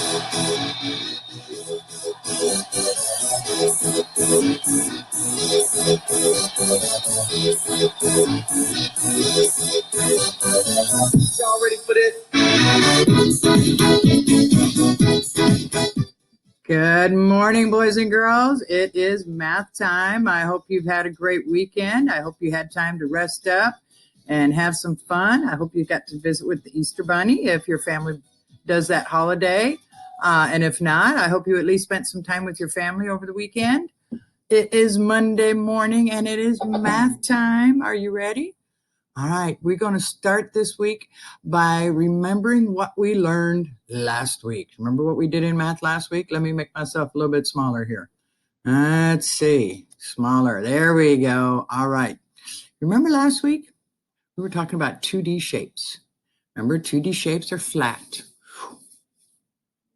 Y'all ready for this? Good morning, boys and girls. It is math time. I hope you've had a great weekend. I hope you had time to rest up and have some fun. I hope you got to visit with the Easter Bunny if your family does that holiday. And if not, I hope you at least spent some time with your family over the weekend. It is Monday morning and it is math time. Are you ready? All right, we're going to start this week by remembering what we learned last week. Remember what we did in math last week? Let me make myself a little bit smaller here. Let's see, smaller. There we go. All right. Remember last week? We were talking about 2D shapes. Remember, 2D shapes are flat.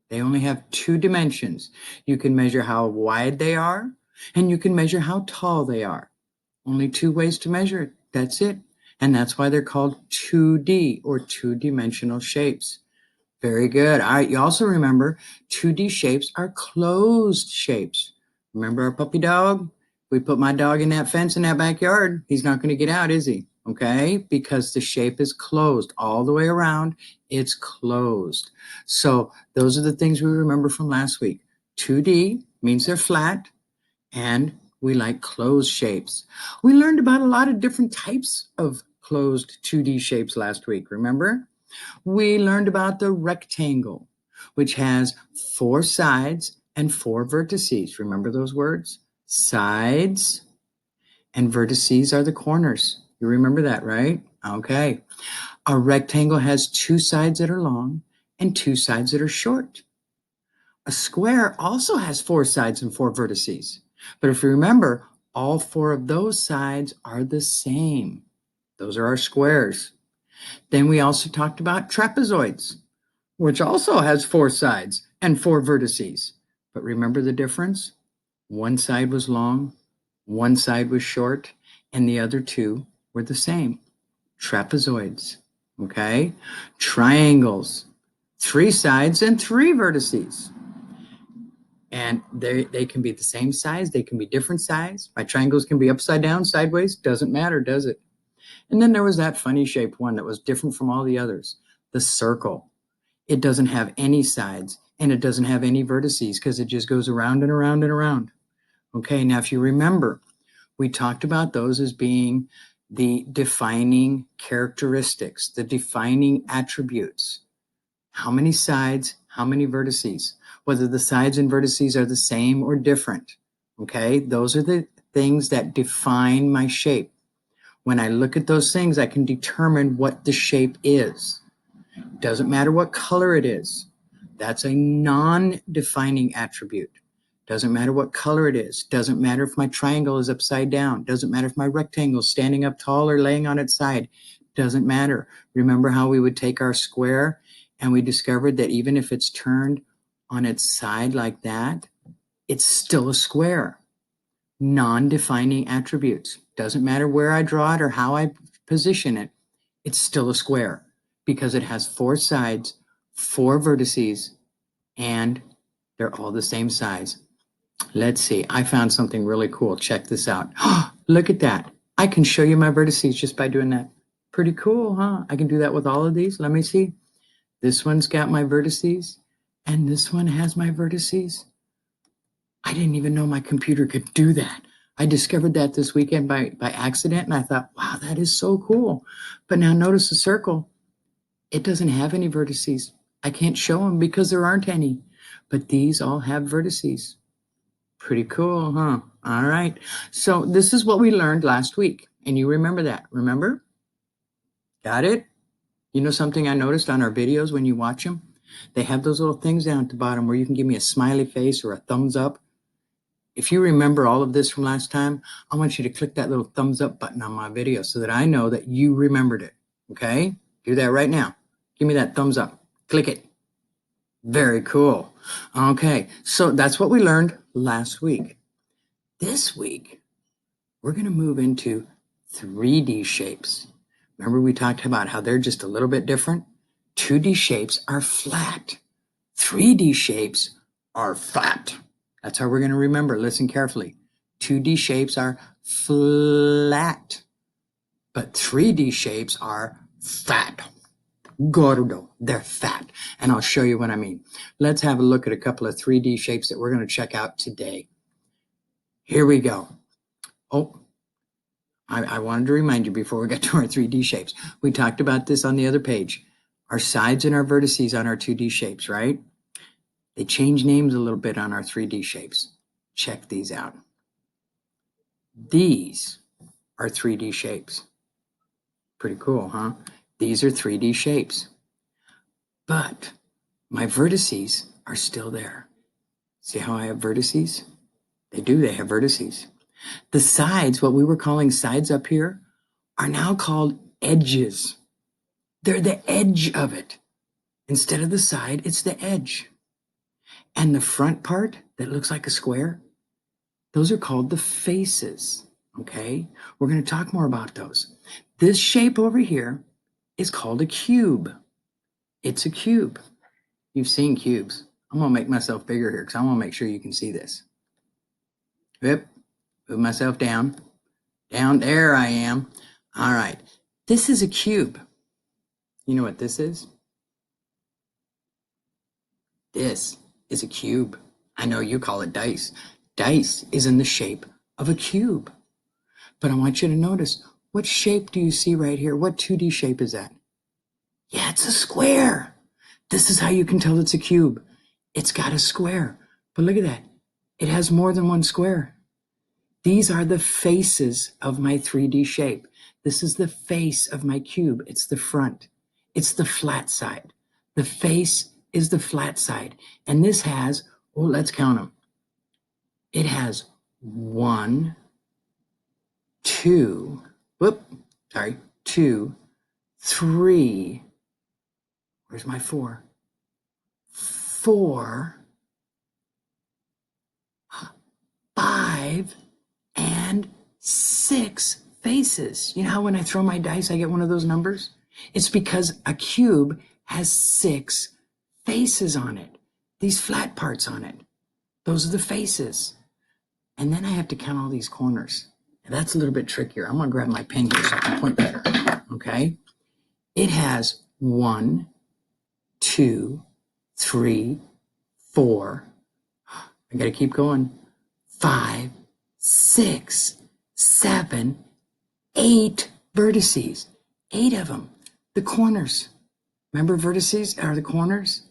They only have two dimensions. You can measure how wide they are, and you can measure how tall they are. Only two ways to measure it. That's it. And that's why they're called 2D or two-dimensional shapes. Very good. All right, you also remember 2D shapes are closed shapes. Remember our puppy dog? We put my dog in that fence in that backyard. He's not going to get out, is he? Okay, because the shape is closed all the way around. It's closed. So those are the things we remember from last week. 2D means they're flat, and we like closed shapes. We learned about a lot of different types of closed 2D shapes last week, remember? We learned about the rectangle, which has 4 sides and 4 vertices. Remember those words? Sides and vertices are the corners. You remember that, right? Okay. A rectangle has 2 sides that are long and 2 sides that are short. A square also has 4 sides and 4 vertices. But if you remember, all 4 of those sides are the same. Those are our squares. Then we also talked about trapezoids, which also has 4 sides and 4 vertices. But remember the difference? One side was long, one side was short, and the other 2 were the same. Trapezoids, okay? Triangles, 3 sides and 3 vertices. And they can be the same size. They can be different size. My triangles can be upside down, sideways. Doesn't matter, does it? And then there was that funny shaped one that was different from all the others. The circle. It doesn't have any sides and it doesn't have any vertices because it just goes around and around and around. Okay, now if you remember, we talked about those as being the defining characteristics, the defining attributes. How many sides, how many vertices? Whether the sides and vertices are the same or different. Okay, those are the things that define my shape. When I look at those things, I can determine what the shape is. Doesn't matter what color it is. That's a non-defining attribute. Doesn't matter what color it is. Doesn't matter if my triangle is upside down. Doesn't matter if my rectangle is standing up tall or laying on its side. Doesn't matter. Remember how we would take our square and we discovered that even if it's turned on its side like that, it's still a square. Non-defining attributes. Doesn't matter where I draw it or how I position it. It's still a square because it has 4 sides, 4 vertices, and they're all the same size. Let's see. I found something really cool. Check this out. Look at that. I can show you my vertices just by doing that. Pretty cool, huh? I can do that with all of these. Let me see. This one's got my vertices, and this one has my vertices. I didn't even know my computer could do that. I discovered that this weekend by accident, and I thought, wow, that is so cool. But now notice the circle. It doesn't have any vertices. I can't show them because there aren't any. But these all have vertices. Pretty cool, huh? All right. So this is what we learned last week. And you remember that, remember? Got it? You know something I noticed on our videos when you watch them? They have those little things down at the bottom where you can give me a smiley face or a thumbs up. If you remember all of this from last time, I want you to click that little thumbs up button on my video so that I know that you remembered it. Okay? Do that right now. Give me that thumbs up. Click it. Very cool. Okay, so that's what we learned last week. This week, we're going to move into 3D shapes. Remember we talked about how they're just a little bit different? 2D shapes are flat. 3D shapes are flat. That's how we're going to remember. Listen carefully. 2D shapes are flat, but 3D shapes are fat. Gordo, they're fat. And I'll show you what I mean. Let's have a look at a couple of 3D shapes that we're going to check out today. Here we go. Oh, I wanted to remind you before we get to our 3D shapes. We talked about this on the other page. Our sides and our vertices on our 2D shapes, right? They change names a little bit on our 3D shapes. Check these out. These are 3D shapes. Pretty cool, huh? These are 3D shapes. But my vertices are still there. See how I have vertices? They have vertices. The sides, what we were calling sides up here, are now called edges. They're the edge of it. Instead of the side, it's the edge. And the front part that looks like a square, those are called the faces, okay? We're going to talk more about those. This shape over here is called a cube. It's a cube. You've seen cubes. I'm going to make myself bigger here because I want to make sure you can see this. Yep. Move myself down. Down there I am. All right. This is a cube. You know what this is? This is a cube. I know you call it dice. Dice is in the shape of a cube. But I want you to notice, what shape do you see right here? What 2D shape is that? Yeah, it's a square. This is how you can tell it's a cube. It's got a square. But look at that. It has more than one square. These are the faces of my 3D shape. This is the face of my cube. It's the front. It's the flat side. The face is the flat side. And this has, oh, let's count them. It has 1, 2, 2, 3. Where's my 4? 4, 5, and 6 faces. You know how when I throw my dice, I get one of those numbers? It's because a cube has 6 faces on it. These flat parts on it. Those are the faces. And then I have to count all these corners. And that's a little bit trickier. I'm going to grab my pen here so I can point better. Okay? It has 1, 2, 3, 4. I got to keep going. 5, 6, 7, 8 vertices. 8 of them. The corners. Remember, vertices are the corners?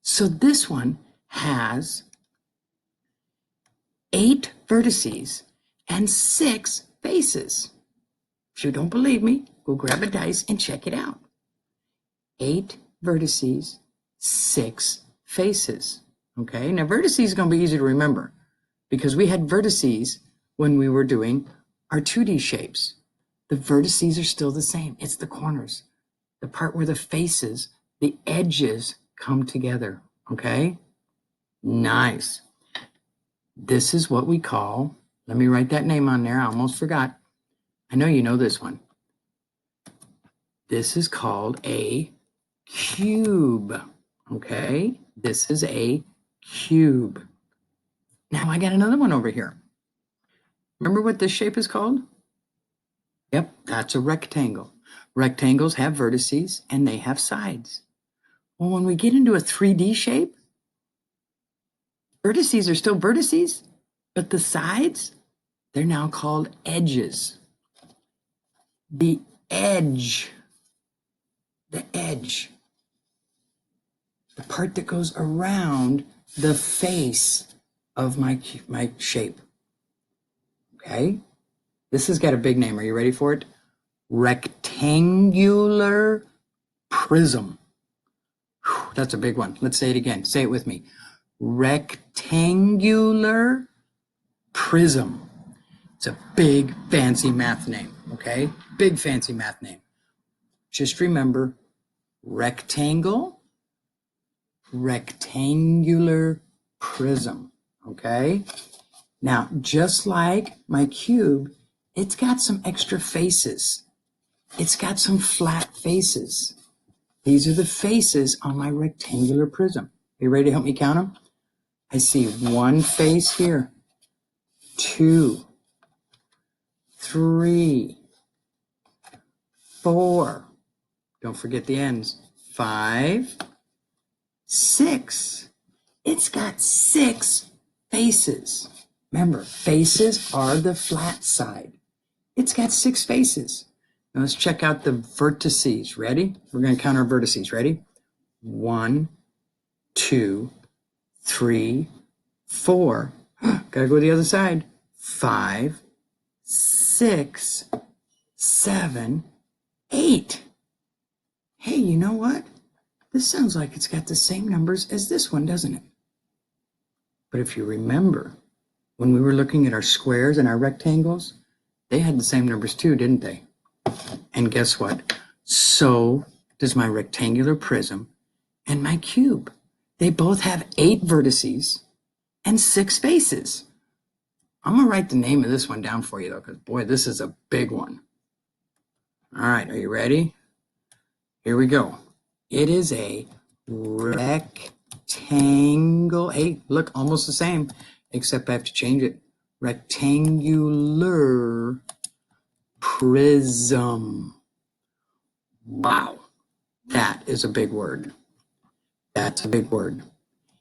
So this one has 8 vertices and 6 faces. If you don't believe me, go grab a dice and check it out. 8 vertices, 6 faces. Okay, now vertices is going to be easy to remember because we had vertices when we were doing our 2D shapes. The vertices are still the same. It's the corners, the part where the faces, the edges come together. Okay, nice. This is what we call, let me write that name on there. I almost forgot. I know you know this one. This is called a cube. Okay, this is a cube. Now I got another one over here. Remember what this shape is called? Yep, that's a rectangle. Rectangles have vertices and they have sides. Well, when we get into a 3D shape, vertices are still vertices, but the sides, they're now called edges. The edge, the part that goes around the face of my shape. Okay? This has got a big name. Are you ready for it? Rectangular prism. Whew, that's a big one. Let's say it again. Say it with me. Rectangular prism. It's a big, fancy math name, okay? Big, fancy math name. Just remember, rectangle, rectangular prism, okay? Now, just like my cube, it's got some extra faces. It's got some flat faces. These are the faces on my rectangular prism. you ready to help me count them? I see one face here, 2, 3, 4. Don't forget the ends. 5, 6. It's got 6 faces. Remember, faces are the flat side. It's got 6 faces. Now let's check out the vertices. Ready? We're going to count our vertices. Ready? 1, 2, 3, 4. Gotta go to the other side. 5, 6, 7, 8. Hey, you know what? This sounds like it's got the same numbers as this one, doesn't it? But if you remember, when we were looking at our squares and our rectangles, they had the same numbers too, didn't they? And guess what? So does my rectangular prism and my cube. They both have 8 vertices and 6 faces. I'm going to write the name of this one down for you, though, because, boy, this is a big one. All right, are you ready? Here we go. It is a rectangle. Hey, look, almost the same, except I have to change it. Rectangular prism. Wow, that is a big word. That's a big word.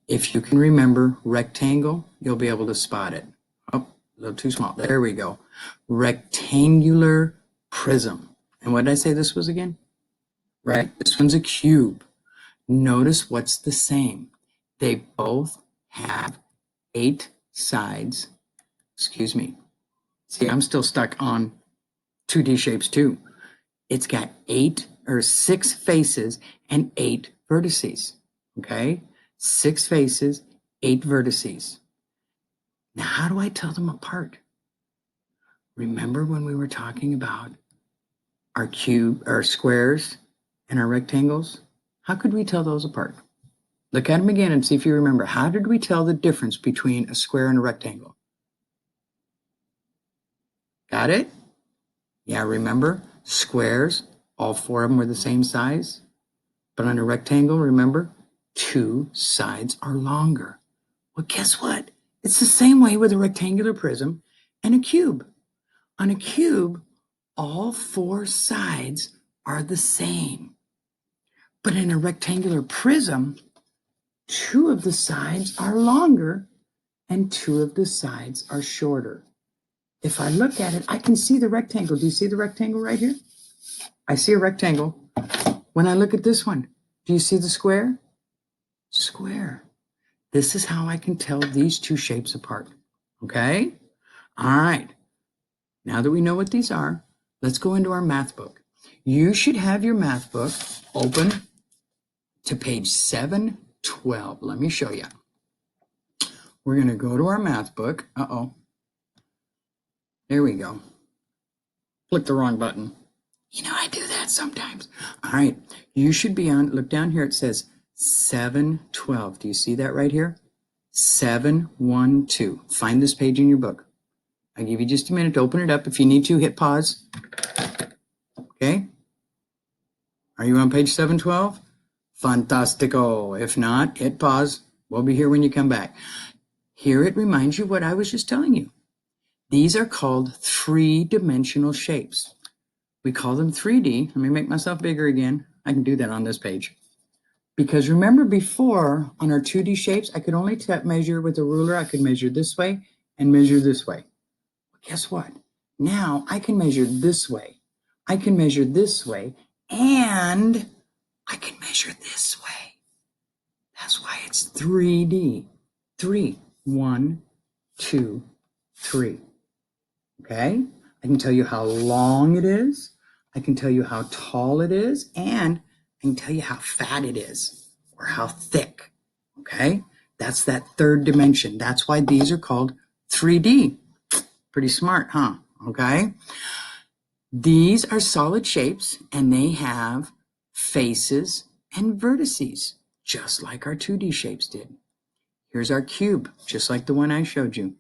If you can remember rectangle, you'll be able to spot it. Oh, a little too small. There we go. Rectangular prism. And what did I say this was again? Right, this one's a cube. Notice what's the same. They both have 8 sides. Excuse me. See, I'm still stuck on 2D shapes too. It's got 6 faces and 8 vertices. Okay? 6 faces, 8 vertices. Now, how do I tell them apart? Remember when we were talking about our squares and our rectangles? How could we tell those apart? Look at them again and see if you remember. How did we tell the difference between a square and a rectangle? Got it? Yeah, remember? Squares, all 4 of them were the same size. But on a rectangle, remember? 2 sides are longer. Well, guess what? It's the same way with a rectangular prism and a cube. On a cube, all 4 sides are the same. But in a rectangular prism, 2 of the sides are longer and 2 of the sides are shorter. If I look at it, I can see the rectangle. Do you see the rectangle right here? I see a rectangle. When I look at this one, do you see the square? Square. This is how I can tell these 2 shapes apart. Okay? All right. Now that we know what these are, let's go into our math book. You should have your math book open to page 712. Let me show you. We're going to go to our math book. Uh-oh. There we go. Click the wrong button. You know, I do that sometimes. All right. You should be on, look down here. It says 712. Do you see that right here? 712. Find this page in your book. I'll give you just a minute to open it up. If you need to, hit pause. Okay? Are you on page 712? Fantastico. If not, hit pause. We'll be here when you come back. Here it reminds you what I was just telling you. These are called 3-dimensional shapes. We call them 3D. Let me make myself bigger again. I can do that on this page. Because remember before, on our 2D shapes, I could only measure with a ruler. I could measure this way and measure this way. Well, guess what? Now I can measure this way. I can measure this way. And I can measure this way. That's why it's 3D. 3. 1, 2, 3. Okay? I can tell you how long it is. I can tell you how tall it is. And I can tell you how fat it is or how thick. Okay? That's that 3rd dimension. That's why these are called 3D. Pretty smart, huh? Okay? These are solid shapes and they have faces and vertices, just like our 2D shapes did. Here's our cube, just like the one I showed you.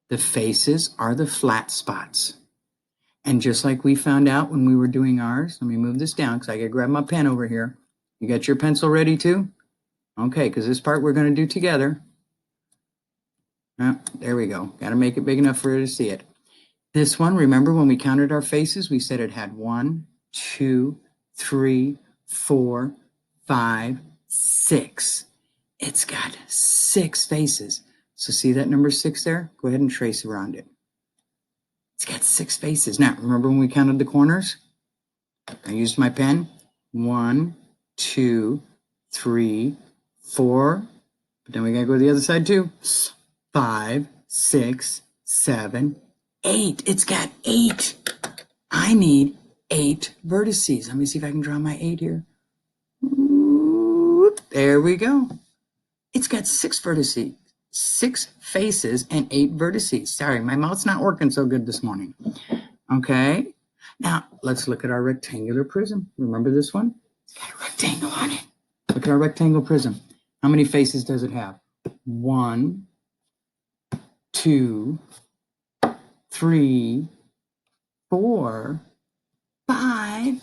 The faces are the flat spots. And just like we found out when we were doing ours, let me move this down because I got to grab my pen over here. You got your pencil ready too? Okay, because this part we're going to do together. Oh, there we go. Got to make it big enough for you to see it. This one, remember when we counted our faces, we said it had 1, 2, 3, 4, 5, 6. It's got 6 faces. So see that number 6 there? Go ahead and trace around it. It's got 6 faces. Now, remember when we counted the corners? I used my pen. 1, 2, 3, 4. But then we got to go to the other side too. 5, 6, 7, 8. It's got 8. I need 8 vertices. Let me see if I can draw my 8 here. There we go. It's got 6 vertices, 6 faces, and 8 vertices. Sorry, my mouth's not working so good this morning. Okay. Now, let's look at our rectangular prism. Remember this one? It's got a rectangle on it. Look at our rectangle prism. How many faces does it have? 1, 2, 3, 4, 5,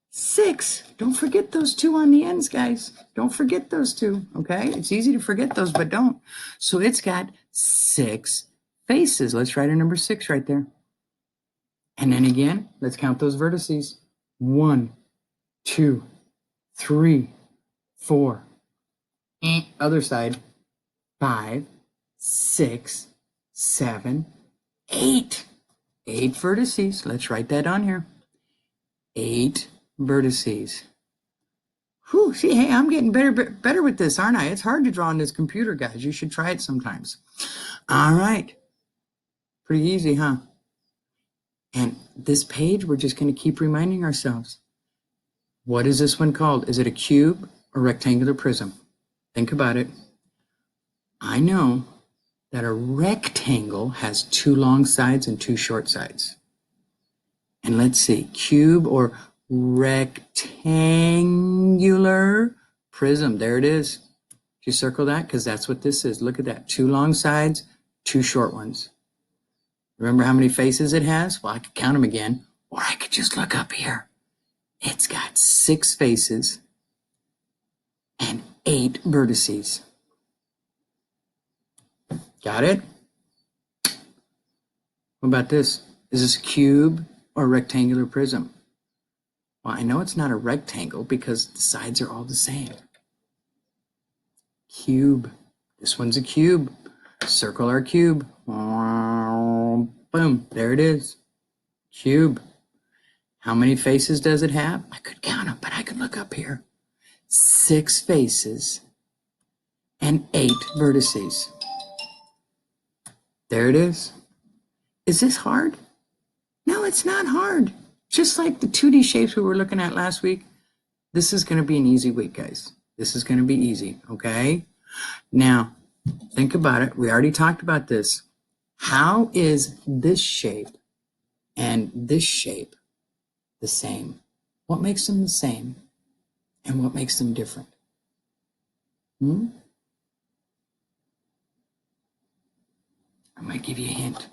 6. Don't forget those 2 on the ends, guys. Don't forget those 2, okay? It's easy to forget those, but don't. So it's got 6 faces. Let's write a number 6 right there. And then again, let's count those vertices. 1, 2, 3, 4. Other side. 5, 6, 7, 8. 8 vertices. Let's write that on here. 8 vertices. Whew, see, hey, I'm getting better with this, aren't I? It's hard to draw on this computer, guys. You should try it sometimes. All right. Pretty easy, huh? And this page, we're just going to keep reminding ourselves. What is this one called? Is it a cube or rectangular prism? Think about it. I know that a rectangle has 2 long sides and 2 short sides. And let's see, cube or rectangular prism. There it is. Did you circle that? Because that's what this is. Look at that. 2 long sides, 2 short ones. Remember how many faces it has? Well, I could count them again, or I could just look up here. It's got 6 faces and 8 vertices. Got it? What about this? Is this a cube or rectangular prism? Well, I know it's not a rectangle because the sides are all the same. Cube. This one's a cube. Circle our cube. Boom. There it is. Cube. How many faces does it have? I could count them, but I could look up here. 6 faces and 8 vertices. There it is. Is this hard? No, it's not hard. Just like the 2D shapes we were looking at last week, this is going to be an easy week, guys. This is going to be easy, okay? Now, think about it. We already talked about this. How is this shape and this shape the same? What makes them the same and what makes them different? I might give you a hint.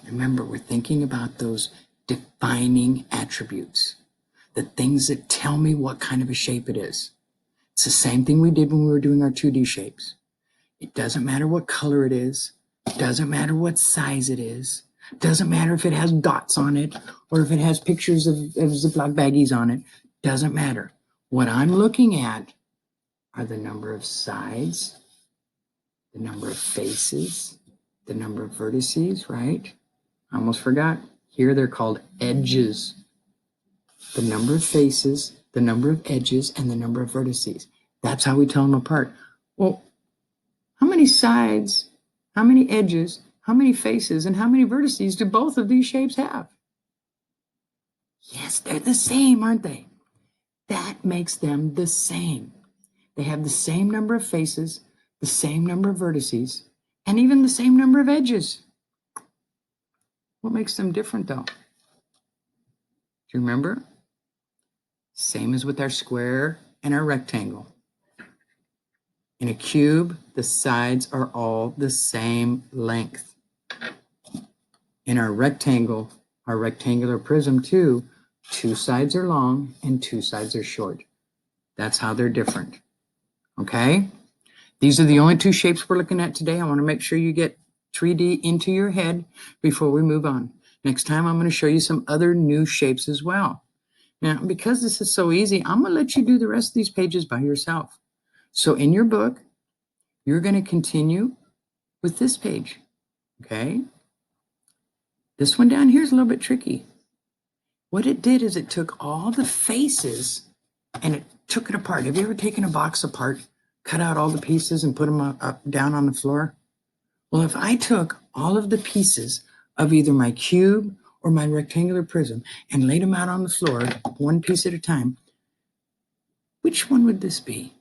Remember, we're thinking about those defining attributes, the things that tell me what kind of a shape it is. It's the same thing we did when we were doing our 2D shapes. It doesn't matter what color it is. It doesn't matter what size it is. It doesn't matter if it has dots on it or if it has pictures of Ziploc baggies on it. Doesn't matter. What I'm looking at are the number of sides, the number of faces, the number of vertices, right? I almost forgot. Here they're called edges. The number of faces, the number of edges, and the number of vertices. That's how we tell them apart. Well, how many sides, how many edges, how many faces, and how many vertices do both of these shapes have? Yes, they're the same, aren't they? That makes them the same. They have the same number of faces, the same number of vertices, and even the same number of edges. What makes them different, though? Do you remember? Same as with our square and our rectangle. In a cube, the sides are all the same length. In our rectangle, our rectangular prism too, 2 sides are long and 2 sides are short. That's how they're different. Okay? These are the only two shapes we're looking at today. I want to make sure you get 3D into your head before we move on. Next time, I'm going to show you some other new shapes as well. Now, because this is so easy, I'm going to let you do the rest of these pages by yourself. So in your book, you're going to continue with this page, okay? This one down here is a little bit tricky. What it did is it took all the faces and it took it apart. Have you ever taken a box apart, cut out all the pieces and put them up down on the floor? Well, if I took all of the pieces of either my cube or my rectangular prism and laid them out on the floor, one piece at a time, which one would this be?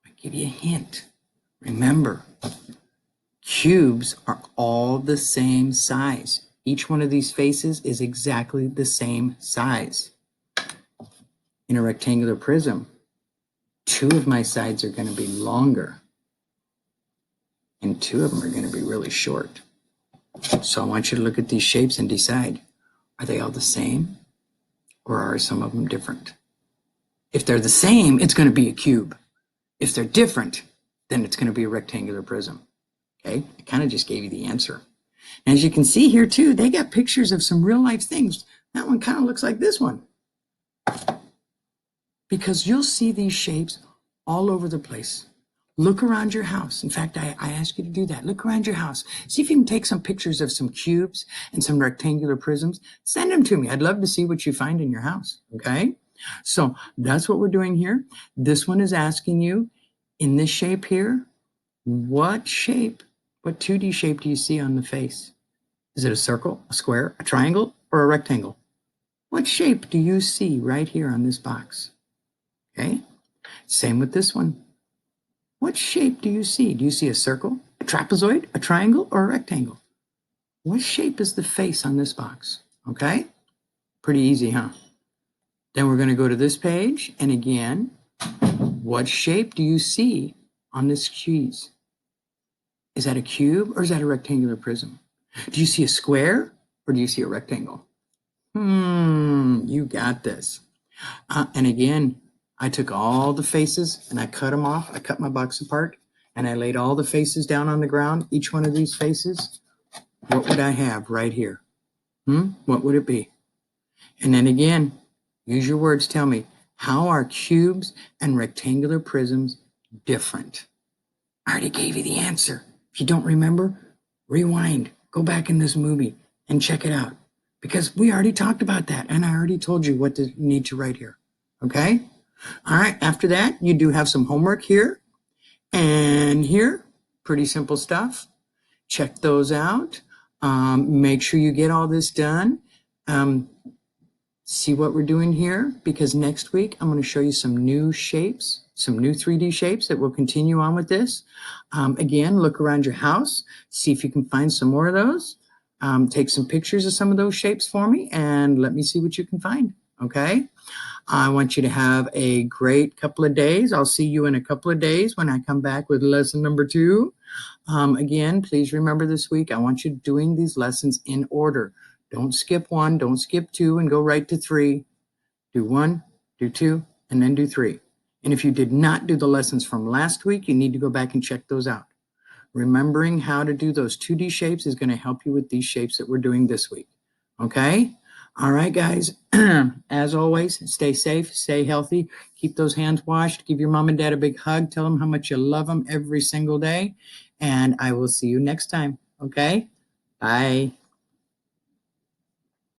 I'll give you a hint. Remember, cubes are all the same size. Each one of these faces is exactly the same size. In a rectangular prism, two of my sides are going to be longer and two of them are going to be really short. So I want you to look at these shapes and decide, are they all the same or are some of them different? If they're the same, it's going to be a cube. If they're different, then it's going to be a rectangular prism. Okay, I kind of just gave you the answer. And as you can see here too, they got pictures of some real life things. That one kind of looks like this one. Because you'll see these shapes all over the place. Look around your house. In fact, I ask you to do that. Look around your house. See if you can take some pictures of some cubes and some rectangular prisms. Send them to me. I'd love to see what you find in your house. Okay? So that's what we're doing here. This one is asking you, in this shape here, what 2D shape do you see on the face? Is it a circle, a square, a triangle, or a rectangle? What shape do you see right here on this box? Okay? Same with this one. What shape do you see? Do you see a circle, a trapezoid, a triangle, or a rectangle? What shape is the face on this box? Okay? Pretty easy, huh? Then we're going to go to this page, and again, what shape do you see on this cheese? Is that a cube or is that a rectangular prism? Do you see a square or do you see a rectangle? You got this. And again, I took all the faces and I cut them off. I cut my box apart and I laid all the faces down on the ground. Each one of these faces, what would I have right here? What would it be? And then again, use your words. Tell me, how are cubes and rectangular prisms different? I already gave you the answer. If you don't remember, rewind, go back in this movie and check it out. Because we already talked about that and I already told you what you need to write here. Okay? All right, after that, you do have some homework here and here. Pretty simple stuff. Check those out. Make sure you get all this done. See what we're doing here, because next week I'm going to show you some new shapes, some new 3D shapes that will continue on with this. Again, look around your house, see if you can find some more of those. Take some pictures of some of those shapes for me and let me see what you can find. Okay? I want you to have a great couple of days. I'll see you in a couple of days when I come back with lesson number 2. Again, please remember this week, I want you doing these lessons in order. Don't skip 1, don't skip 2 and go right to 3. Do 1, do 2, and then do 3. And if you did not do the lessons from last week, you need to go back and check those out. Remembering how to do those 2D shapes is going to help you with these shapes that we're doing this week. Okay? All right, guys. As always, stay safe, stay healthy, keep those hands washed, give your mom and dad a big hug, tell them how much you love them every single day, and I will see you next time. Okay? Bye.